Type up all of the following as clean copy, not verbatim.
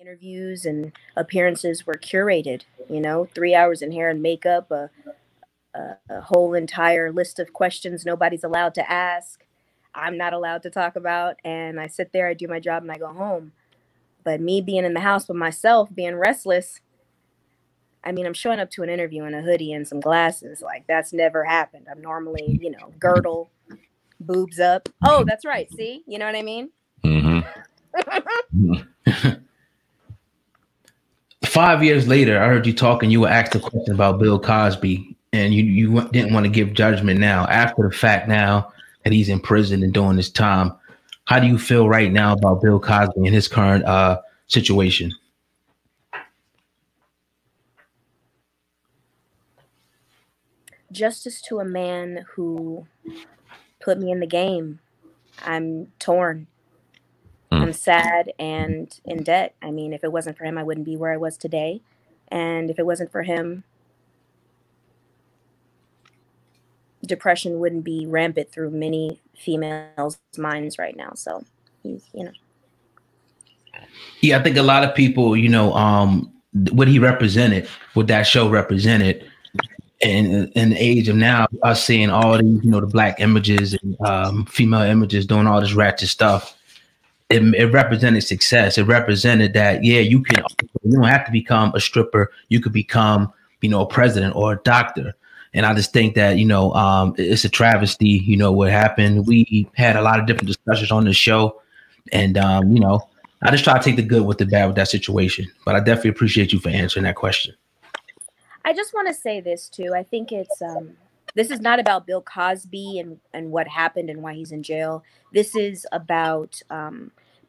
interviews and appearances were curated, 3 hours in hair and makeup, a whole entire list of questions nobody's allowed to ask. I'm not allowed to talk about. And I sit there, I do my job, and I go home. But me being in the house with myself, being restless, I mean, I'm showing up to an interview in a hoodie and some glasses. Like, that's never happened. I'm normally, girdle, boobs up. Oh, that's right. See? You know what I mean? Mm-hmm. 5 years later, I heard you talking. You were asked a question about Bill Cosby, and you didn't want to give judgment now. After the fact, now that he's in prison and doing his time, how do you feel right now about Bill Cosby and his current situation? Justice to a man who put me in the game. I'm torn. I'm sad and in debt. I mean, if it wasn't for him, I wouldn't be where I was today. And if it wasn't for him, depression wouldn't be rampant through many females' minds right now. So he's, Yeah, I think a lot of people, what he represented, what that show represented, and in the age of now, us seeing all these, the black images and female images doing all this ratchet stuff. It represented success. It represented that, yeah, you don't have to become a stripper. You could become, a president or a doctor. And I just think that, it's a travesty, what happened. We had a lot of different discussions on the show. And, I just try to take the good with the bad with that situation. But I definitely appreciate you for answering that question. I just want to say this, too. I think it's this is not about Bill Cosby and what happened and why he's in jail. This is about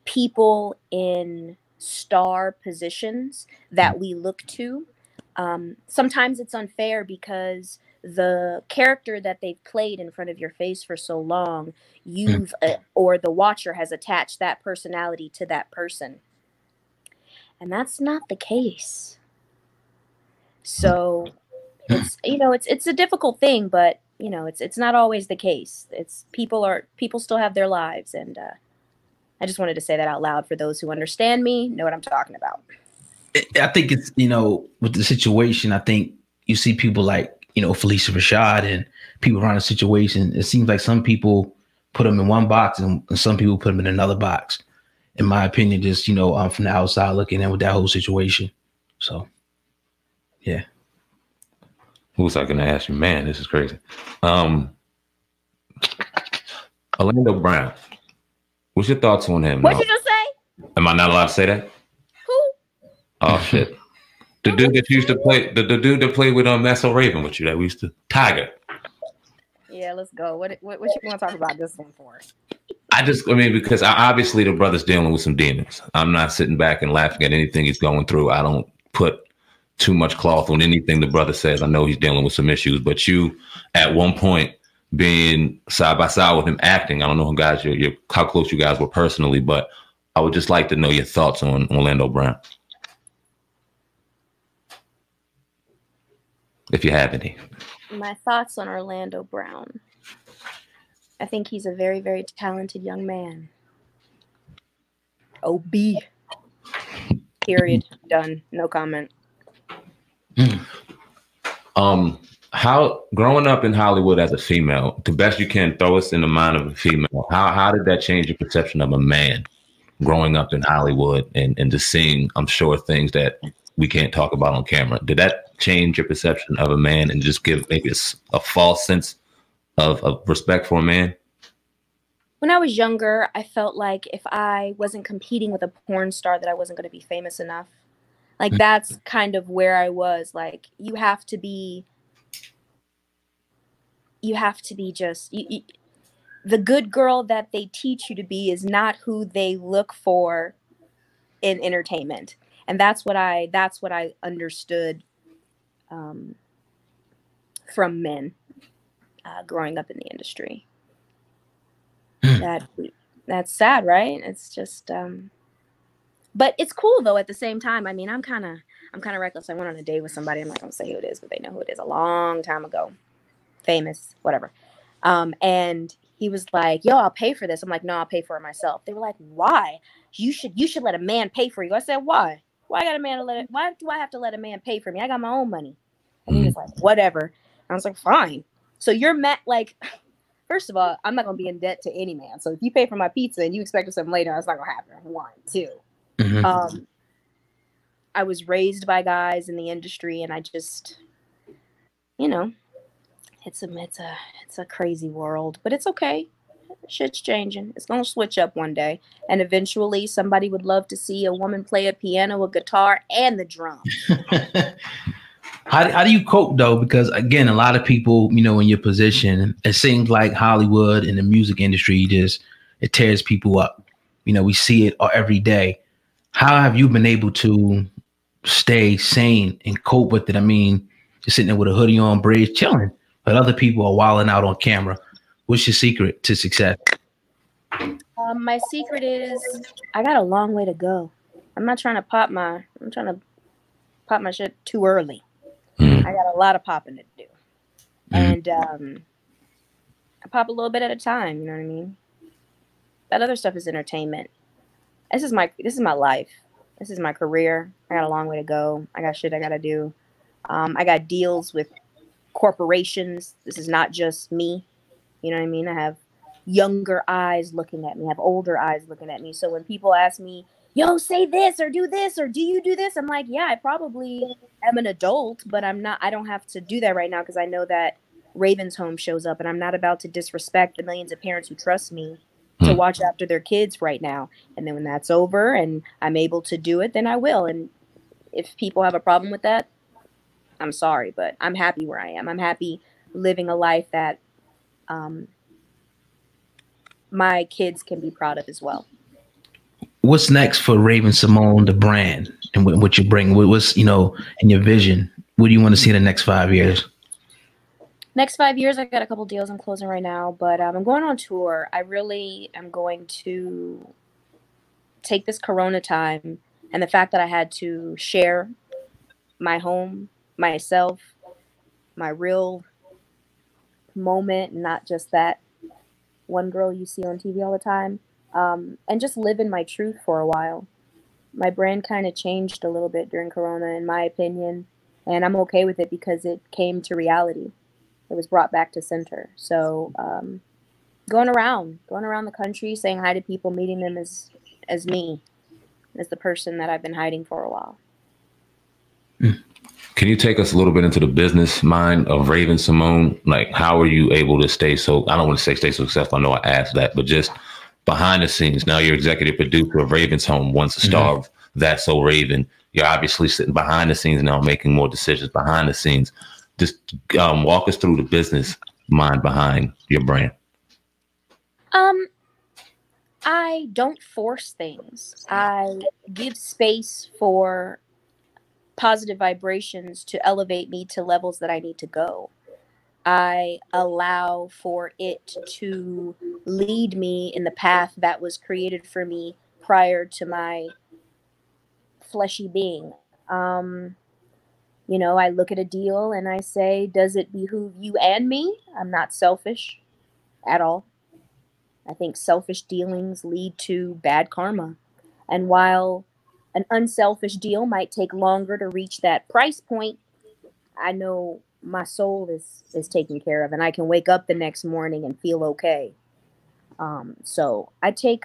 people in star positions that we look to. Sometimes it's unfair because the character that they've played in front of your face for so long, or the watcher has attached that personality to that person. And that's not the case. So it's, it's a difficult thing, but it's not always the case. It's people still have their lives. And I just wanted to say that out loud for those who understand me, know what I'm talking about. I think it's, with the situation, I think you see people like, Felicia Rashad and people around the situation. It seems like some people put them in one box and some people put them in another box. In my opinion, just, I'm from the outside looking in with that whole situation. So, yeah. Who was I going to ask you? Man, this is crazy. Orlando Brown. What's your thoughts on him? What'd you just say? Am I not allowed to say that? Who? Oh, shit. The dude that used to play, the dude that played with Masso Raven with you, that we used to, Tiger. Yeah, let's go. What you want to talk about this one for? Because obviously the brother's dealing with some demons. I'm not sitting back and laughing at anything he's going through. I don't put too much cloth on anything the brother says. I know he's dealing with some issues, but you, at one point, being side by side with him acting, I don't know how close you guys were personally, but I would just like to know your thoughts on Orlando Brown, if you have any. My thoughts on Orlando Brown. I think he's a very, very talented young man. OB. Period. Done. No comment. How, growing up in Hollywood as a female, the best you can throw us in the mind of a female, how did that change your perception of a man growing up in Hollywood and just seeing, I'm sure, things that we can't talk about on camera? Did that change your perception of a man and just give maybe a false sense of respect for a man? When I was younger, I felt like if I wasn't competing with a porn star that I wasn't going to be famous enough. Like, that's kind of where I was. Like, you have to be just, the good girl that they teach you to be is not who they look for in entertainment. And that's what I understood from men growing up in the industry. That's sad, right? It's just, but it's cool though. At the same time, I mean, I'm kind of reckless. I went on a date with somebody. I'm not gonna say who it is, but they know who it is. A long time ago, famous, whatever. And he was like, "Yo, I'll pay for this." I'm like, "No, I'll pay for it myself." They were like, "Why? You should let a man pay for you." I said, "Why?" Why do I have to let a man pay for me? I got my own money. And he was like, whatever. I was like, fine. So you're mad, like, first of all, I'm not gonna be in debt to any man. So if you pay for my pizza and you expect something later, that's not gonna happen. 1, 2. I was raised by guys in the industry, and I just, you know, it's a crazy world, but it's okay. Shit's changing. It's gonna switch up one day, and eventually somebody would love to see a woman play a piano, a guitar, and the drums. How do you cope though? Because again, a lot of people, you know, in your position, it seems like Hollywood and the music industry it tears people up. You know, we see it every day. How have you been able to stay sane and cope with it? I mean, you're sitting there with a hoodie on, braids, chilling, but other people are wilding out on camera. What's your secret to success? My secret is I got a long way to go. I'm trying to pop my shit too early. I got a lot of popping to do. And I pop a little bit at a time, you know what I mean? That other stuff is entertainment. This is my life. This is my career. I got a long way to go. I got shit I gotta do. I got deals with corporations. This is not just me. You know what I mean? I have younger eyes looking at me. I have older eyes looking at me. So when people ask me, yo, say this or do this, or do you do this? I'm like, yeah, I probably am an adult, but I don't have to do that right now because I know that Raven's Home shows up, and I'm not about to disrespect the millions of parents who trust me to watch after their kids right now. And then when that's over and I'm able to do it, then I will. And if people have a problem with that, I'm sorry, but I'm happy where I am. I'm happy living a life that my kids can be proud of as well. What's next for Raven Symone, the brand, and what you bring? What's, you know, in your vision? What do you want to see in the next 5 years? Next 5 years, I got a couple deals I'm closing right now, but I'm going on tour. I really am going to take this Corona time and the fact that I had to share my home, myself, my real moment, not just that one girl you see on TV all the time, and just live in my truth for a while. My brand kind of changed a little bit during Corona, in my opinion, and I'm okay with it because it came to reality. It was brought back to center. So going around the country, saying hi to people, meeting them as me, as the person that I've been hiding for a while. Can you take us a little bit into the business mind of Raven Symone? Like, how are you able to stay so, I don't want to say stay successful, I know I asked that, but just behind the scenes. Now you're executive producer of Raven's Home, once a star of That's So Raven. You're obviously sitting behind the scenes now, making more decisions behind the scenes. Just walk us through the business mind behind your brand. I don't force things. I give space for positive vibrations to elevate me to levels that I need to go. I allow for it to lead me in the path that was created for me prior to my fleshy being. You know, I look at a deal and I say, does it behoove you and me? I'm not selfish at all. I think selfish dealings lead to bad karma. And while an unselfish deal might take longer to reach that price point, I know my soul is taken care of, and I can wake up the next morning and feel okay. So I take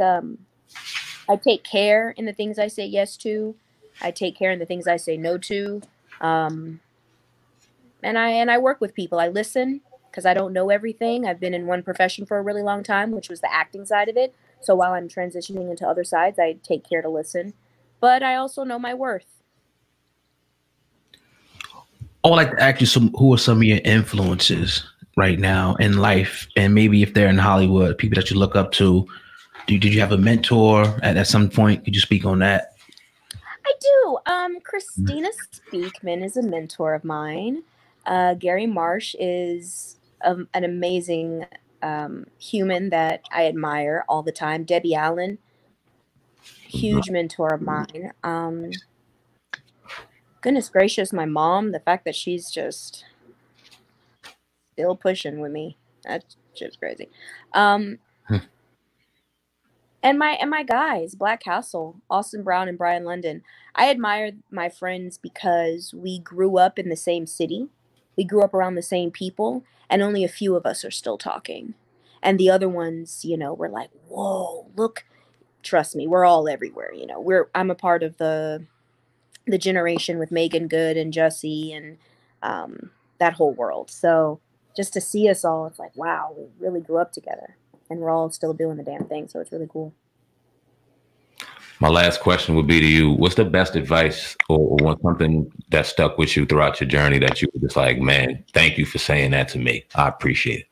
care in the things I say yes to. I take care in the things I say no to. And I work with people. I listen because I don't know everything. I've been in one profession for a really long time, which was the acting side of it. So while I'm transitioning into other sides, I take care to listen. But I also know my worth. I would like to ask you who are some of your influences right now in life, and maybe if they're in Hollywood, people that you look up to. Did you have a mentor at some point? Could you speak on that? I do. Christina Speakman is a mentor of mine. Gary Marsh is an amazing human that I admire all the time. Debbie Allen, huge mentor of mine. Goodness gracious, my mom, the fact that she's just still pushing with me, that shit's crazy. And my guys, Black Castle, Austin Brown and Brian London. I admire my friends because we grew up in the same city. We grew up around the same people, and only a few of us are still talking. And the other ones, we're like, whoa, look, trust me, we're all everywhere. I'm a part of the generation with Megan Good and Jussie and that whole world. So just to see us all, it's like, wow, we really grew up together, and we're all still doing the damn thing. So it's really cool. My last question would be to you: what's the best advice or something that stuck with you throughout your journey that you were just like, man, thank you for saying that to me. I appreciate it.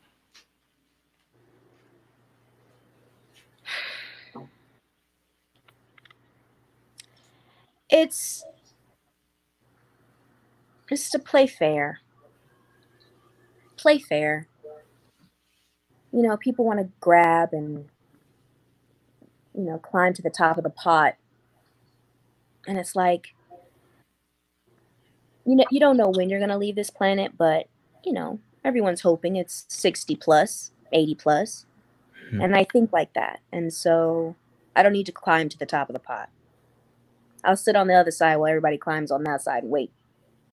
It's just to play fair. Play fair. People want to grab and, climb to the top of the pot. And it's like, you don't know when you're going to leave this planet, but, everyone's hoping it's 60 plus, 80 plus. Mm-hmm. And I think like that. And so I don't need to climb to the top of the pot. I'll sit on the other side while everybody climbs on that side and wait.